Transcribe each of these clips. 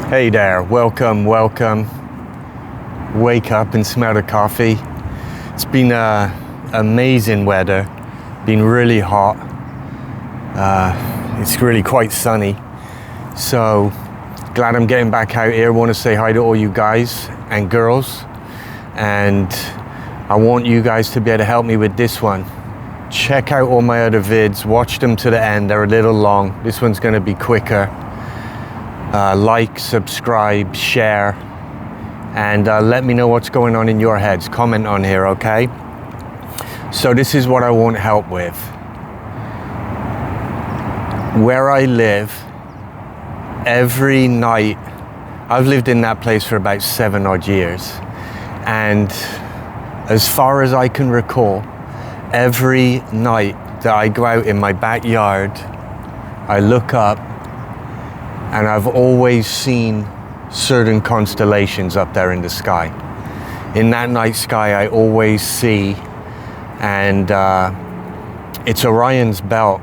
Hey there, welcome. Wake up and smell the coffee. It's been amazing weather, been really hot. It's really quite sunny. So glad I'm getting back out here. Want to say hi to all you guys and girls. And I want you guys to be able to help me with this one. Check out all my other vids, watch them to the end. They're a little long. This one's going to be quicker. Like, subscribe, share, and let me know what's going on in your heads. Comment on here, okay? So this is what I want help with. Where I live, every night, I've lived in that place for about 7 odd years, and as far as I can recall, every night that I go out in my backyard, I look up and I've always seen certain constellations up there in the sky. In that night sky, I always see, and it's Orion's belt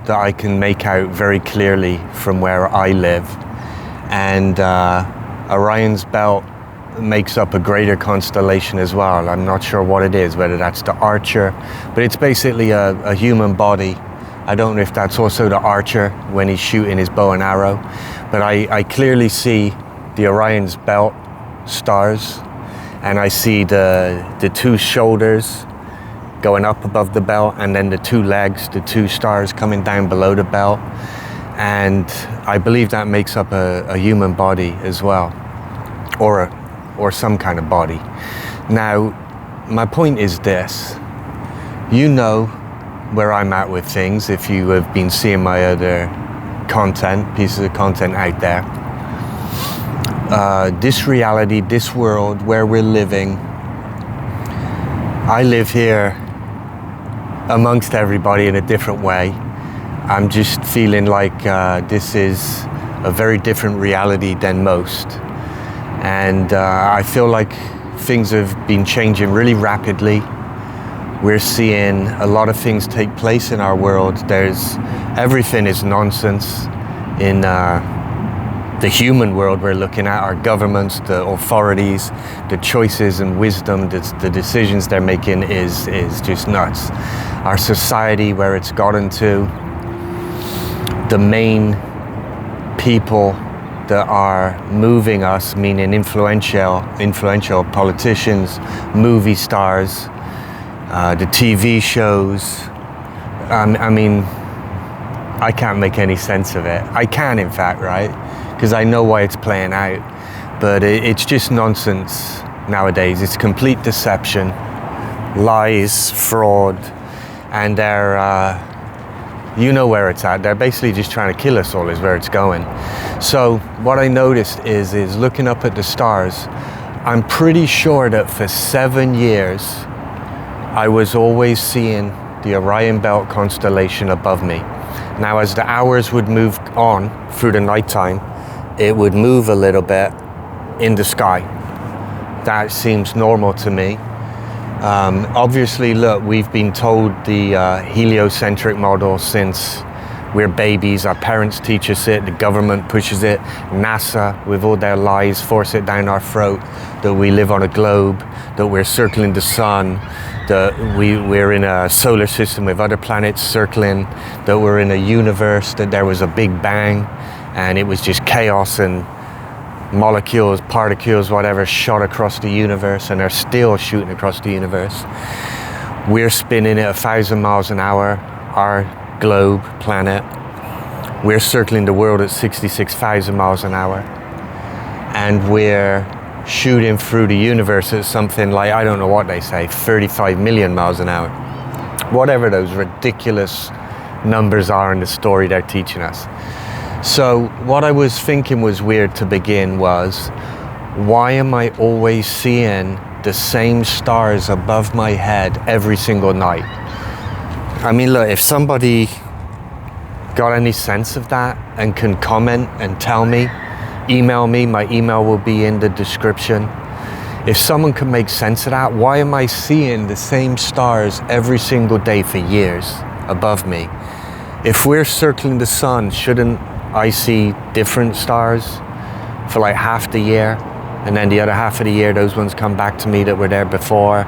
that I can make out very clearly from where I live. And Orion's belt makes up a greater constellation as well. I'm not sure what it is, whether that's the Archer, but it's basically a human body. I don't know if that's also the Archer when he's shooting his bow and arrow, but I clearly see the Orion's belt stars, and I see the two shoulders going up above the belt, and then the two legs, the two stars coming down below the belt. And I believe that makes up a human body as well, or some kind of body. Now, my point is this. You know where I'm at with things if you have been seeing my other pieces of content out there. This reality, this world where we're living, I live here amongst everybody in a different way. I'm just feeling like this is a very different reality than most. And I feel like things have been changing really rapidly. We're seeing a lot of things take place in our world. Everything is nonsense in the human world we're looking at. Our governments, the authorities, the choices and wisdom, the decisions they're making is just nuts. Our society, where it's gotten to, the main people that are moving us, meaning influential politicians, movie stars, the TV shows. I mean, I can't make any sense of it. I can, in fact, right? Because I know why it's playing out. But it's just nonsense nowadays. It's complete deception, lies, fraud, and you know where it's at. They're basically just trying to kill us all is where it's going. So what I noticed is looking up at the stars, I'm pretty sure that for 7 years, I was always seeing the Orion Belt constellation above me. Now, as the hours would move on through the nighttime, it would move a little bit in the sky. That seems normal to me. Obviously, look, we've been told the heliocentric model since we're babies. Our parents teach us it, the government pushes it, NASA, with all their lies, force it down our throat, that we live on a globe, that we're circling the sun, that we're in a solar system with other planets circling, that we're in a universe, that there was a big bang, and it was just chaos and molecules, particles, whatever, shot across the universe, and they're still shooting across the universe. We're spinning at 1,000 miles an hour, our globe, planet. We're circling the world at 66,000 miles an hour. And we're shooting through the universe at something like, I don't know what they say, 35 million miles an hour. Whatever those ridiculous numbers are in the story they're teaching us. So what I was thinking was weird to begin was, why am I always seeing the same stars above my head every single night? I mean, look, if somebody got any sense of that and can comment and tell me, email me, my email will be in the description. If someone can make sense of that, why am I seeing the same stars every single day for years above me? If we're circling the sun, shouldn't I see different stars for like half the year, and then the other half of the year those ones come back to me that were there before.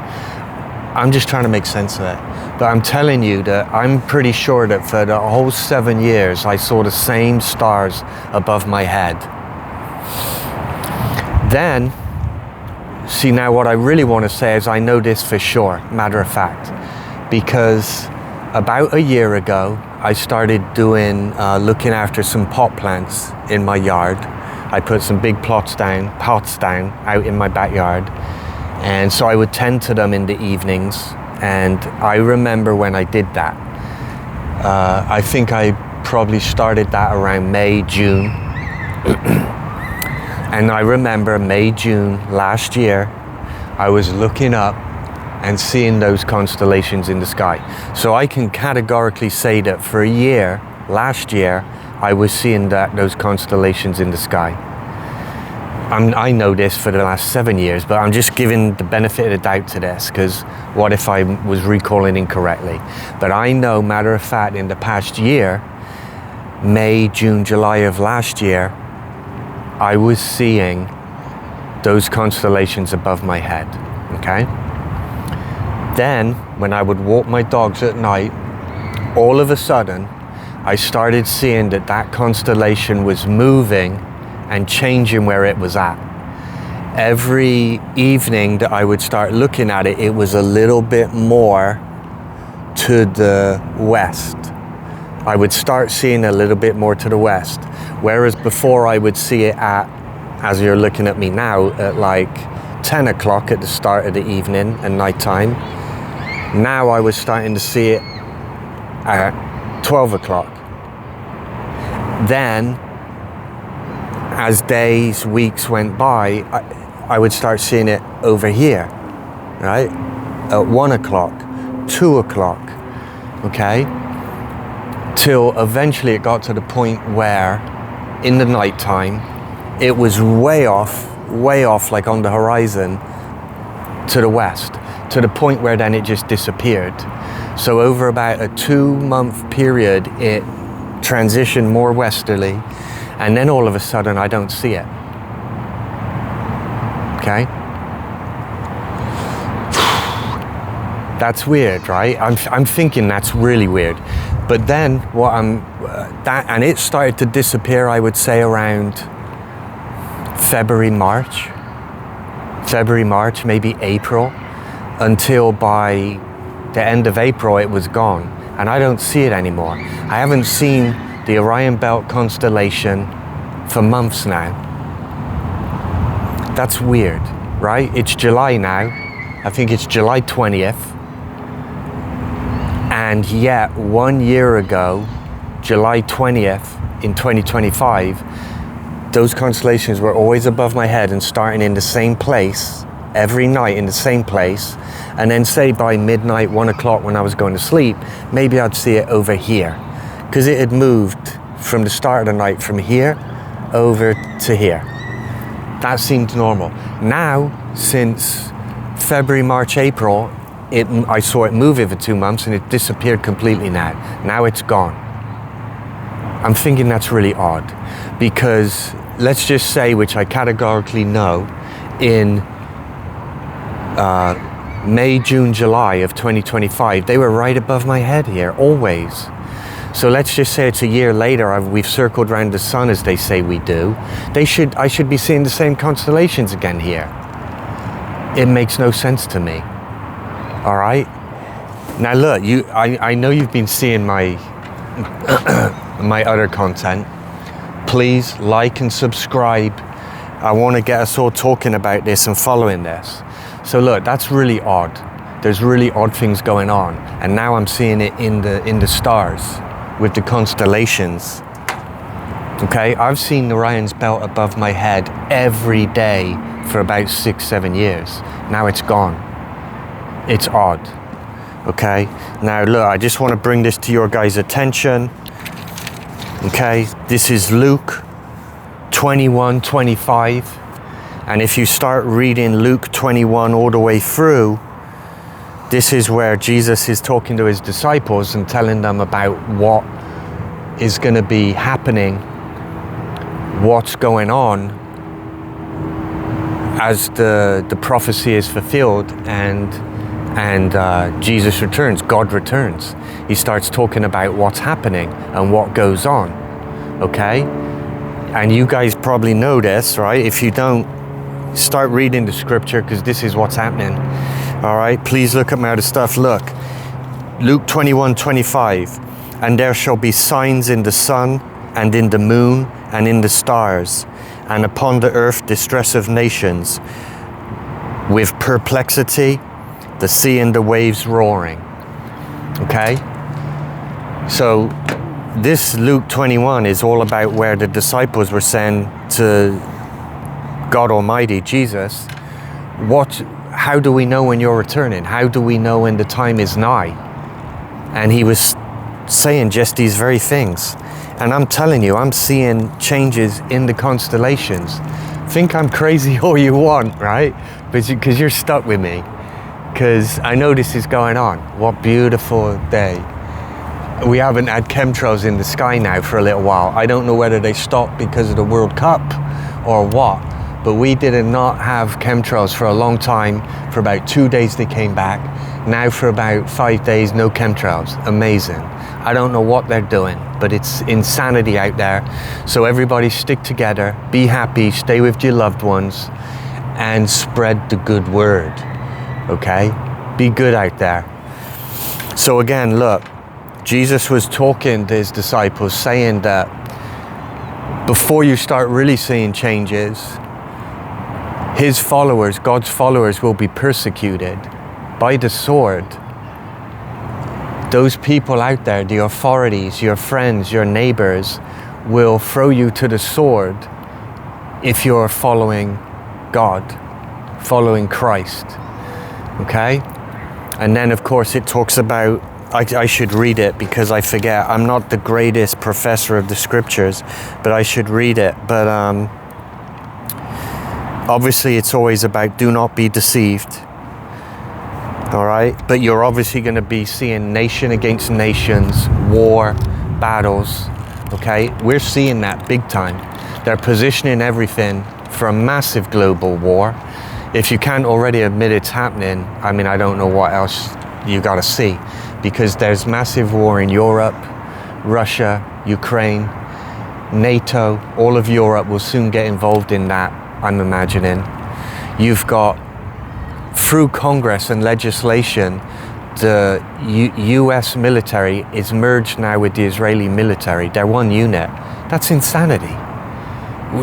I'm just trying to make sense of it. But I'm telling you that I'm pretty sure that for the whole 7 years I saw the same stars above my head. Then, see, now what I really want to say is I know this for sure, matter of fact, because about a year ago I started doing looking after some pot plants in my yard. I put some big pots down out in my backyard, and so I would tend to them in the evenings. And I remember when I did that, I think I probably started that around May, June. And I remember May, June last year, I was looking up and seeing those constellations in the sky. So I can categorically say that for a year, last year, I was seeing those constellations in the sky. I know this for the last 7 years, but I'm just giving the benefit of the doubt to this, because what if I was recalling incorrectly? But I know, matter of fact, in the past year, May, June, July of last year, I was seeing those constellations above my head, okay? Then, when I would walk my dogs at night, all of a sudden, I started seeing that constellation was moving and changing where it was at. Every evening that I would start looking at it, it was a little bit more to the west. I would start seeing a little bit more to the west. Whereas before I would see it at, as you're looking at me now, at like 10 o'clock at the start of the evening and nighttime. Now I was starting to see it at 12 o'clock. Then, as days, weeks went by, I would start seeing it over here, right? At 1 o'clock, 2 o'clock, okay? Till eventually it got to the point where, in the nighttime, it was way off, like on the horizon, to the west, to the point where then it just disappeared. So over about a 2-month period, it transitioned more westerly, and then all of a sudden I don't see it. Okay? That's weird, right? I'm thinking that's really weird. But then what and it started to disappear, I would say around February, March, maybe April, until by the end of April it was gone, and I don't see it anymore. I haven't seen the Orion Belt constellation for months now. That's weird, right? It's July now. I think it's July 20th. And yet 1 year ago, July 20th in 2025, those constellations were always above my head and starting in the same place, every night in the same place. And then say by midnight, 1 o'clock when I was going to sleep, maybe I'd see it over here, because it had moved from the start of the night from here over to here. That seemed normal. Now, since February, March, April, I saw it move over 2 months and it disappeared completely now. Now it's gone. I'm thinking that's really odd, because let's just say, which I categorically know, in May, June, July of 2025, they were right above my head here, always. So let's just say it's a year later, we've circled around the sun as they say we do. I should be seeing the same constellations again here. It makes no sense to me. All right? Now look, I know you've been seeing my my other content. Please like and subscribe. I want to get us all talking about this and following this. So look, that's really odd. There's really odd things going on, and now I'm seeing it in the stars with the constellations. Okay, I've seen Orion's belt above my head every day for about 6-7 years. Now it's gone. It's odd. Okay, now look, I just want to bring this to your guys' attention. Okay, this is Luke 21:25, and if you start reading Luke 21 all the way through, this is where Jesus is talking to his disciples and telling them about what is going to be happening, what's going on as the prophecy is fulfilled and Jesus returns, God returns, he starts talking about what's happening and what goes on, okay? And you guys probably know this, right? If you don't, start reading the scripture, because this is what's happening. All right, please look at my other stuff. Look, Luke 21:25, and there shall be signs in the sun and in the moon and in the stars, and upon the earth distress of nations, with perplexity, the sea and the waves roaring. Okay, so this Luke 21 is all about where the disciples were saying to God Almighty, Jesus, how do we know when you're returning? How do we know when the time is nigh? And he was saying just these very things. And I'm telling you, I'm seeing changes in the constellations. Think I'm crazy all you want, right? Because you're stuck with me. Because I know this is going on. What beautiful day. We haven't had chemtrails in the sky now for a little while. I don't know whether they stopped because of the World Cup or what. But we did not have chemtrails for a long time. For about 2 days they came back. Now for about 5 days, no chemtrails. Amazing. I don't know what they're doing, but it's insanity out there. So everybody stick together, be happy, stay with your loved ones, and spread the good word, okay? Be good out there. So again, look, Jesus was talking to his disciples, saying that before you start really seeing changes, his followers, God's followers, will be persecuted by the sword. Those people out there, the authorities, your friends, your neighbors, will throw you to the sword if you're following God, following Christ, okay? And then of course it talks about, I should read it because I forget, I'm not the greatest professor of the scriptures, but I should read it. But obviously it's always about do not be deceived. All right, but you're obviously going to be seeing nation against nations, war, battles, okay? We're seeing that big time. They're positioning everything for a massive global war. If you can't already admit it's happening, I mean, I don't know what else you got to see, because there's massive war in Europe, Russia, Ukraine, NATO, all of Europe will soon get involved in that, I'm imagining. You've got, through Congress and legislation, the US military is merged now with the Israeli military. They're one unit. That's insanity.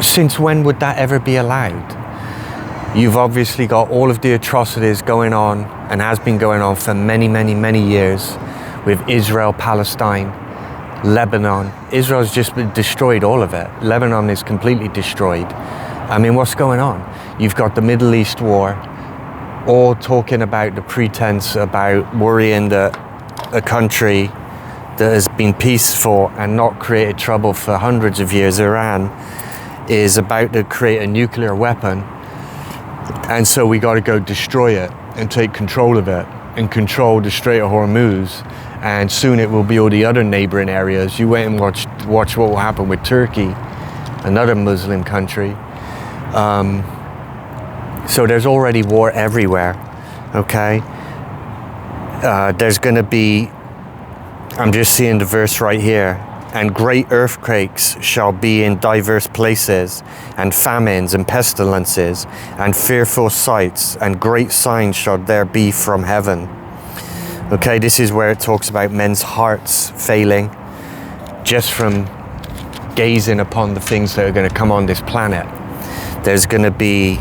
Since when would that ever be allowed? You've obviously got all of the atrocities going on, and has been going on for many, many, many years, with Israel, Palestine, Lebanon. Israel's just destroyed all of it. Lebanon is completely destroyed. I mean, what's going on? You've got the Middle East war, all talking about the pretense about worrying that a country that has been peaceful and not created trouble for hundreds of years, Iran, is about to create a nuclear weapon. And so we got to go destroy it and take control of it and control the Strait of Hormuz. And soon it will be all the other neighboring areas. You wait and watch what will happen with Turkey, another Muslim country. So there's already war everywhere, okay? There's going to be, I'm just seeing the verse right here, and great earthquakes shall be in diverse places, and famines and pestilences, and fearful sights, and great signs shall there be from heaven. Okay, this is where it talks about men's hearts failing, just from gazing upon the things that are going to come on this planet. There's going to be,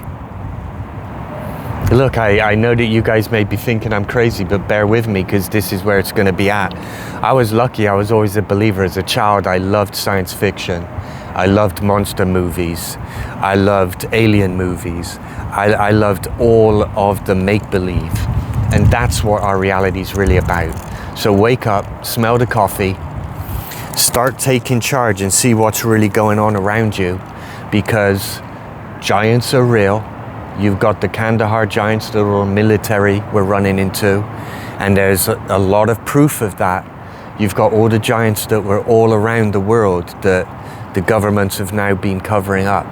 look, I know that you guys may be thinking I'm crazy, but bear with me, because this is where it's going to be at. I was lucky. I was always a believer. As a child, I loved science fiction. I loved monster movies. I loved alien movies. I loved all of the make-believe. And that's what our reality is really about. So wake up, smell the coffee, start taking charge and see what's really going on around you, because giants are real. You've got the Kandahar giants, the little military we're running into, and there's a lot of proof of that. You've got all the giants that were all around the world that the governments have now been covering up.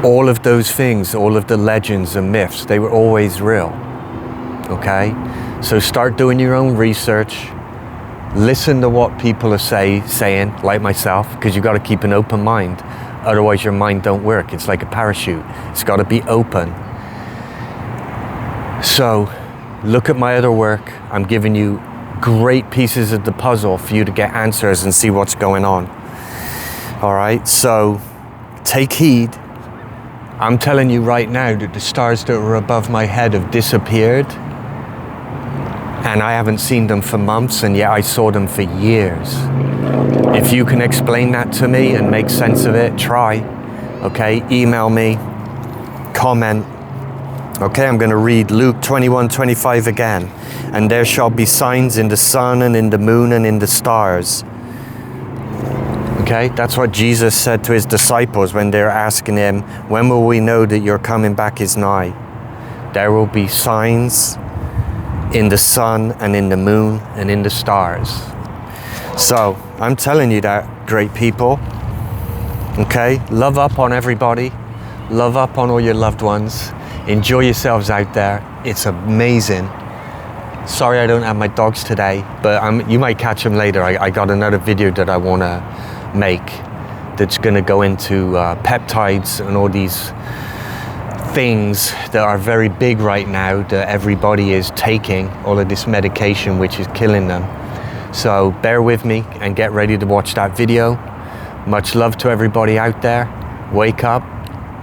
All of those things, all of the legends and myths, they were always real. Okay? So start doing your own research. Listen to what people are saying, like myself, because you've got to keep an open mind. Otherwise your mind don't work. It's like a parachute. It's got to be open. So look at my other work. I'm giving you great pieces of the puzzle for you to get answers and see what's going on. All right, so take heed. I'm telling you right now that the stars that were above my head have disappeared, and I haven't seen them for months, and yet I saw them for years. If you can explain that to me and make sense of it, try. Okay, email me, comment. Okay, I'm going to read Luke 21:25 again. And there shall be signs in the sun and in the moon and in the stars. Okay, that's what Jesus said to his disciples when they're asking him, when will we know that your coming back is nigh? There will be signs in the sun and in the moon and in the stars. So I'm telling you that, great people. Okay, love up on everybody. Love up on all your loved ones. Enjoy yourselves out there. It's amazing. Sorry I don't have my dogs today, but you might catch them later. I got another video that I want to make that's going to go into peptides and all these things that are very big right now that everybody is taking, all of this medication which is killing them. So bear with me and get ready to watch that video. Much love to everybody out there. Wake up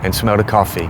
and smell the coffee.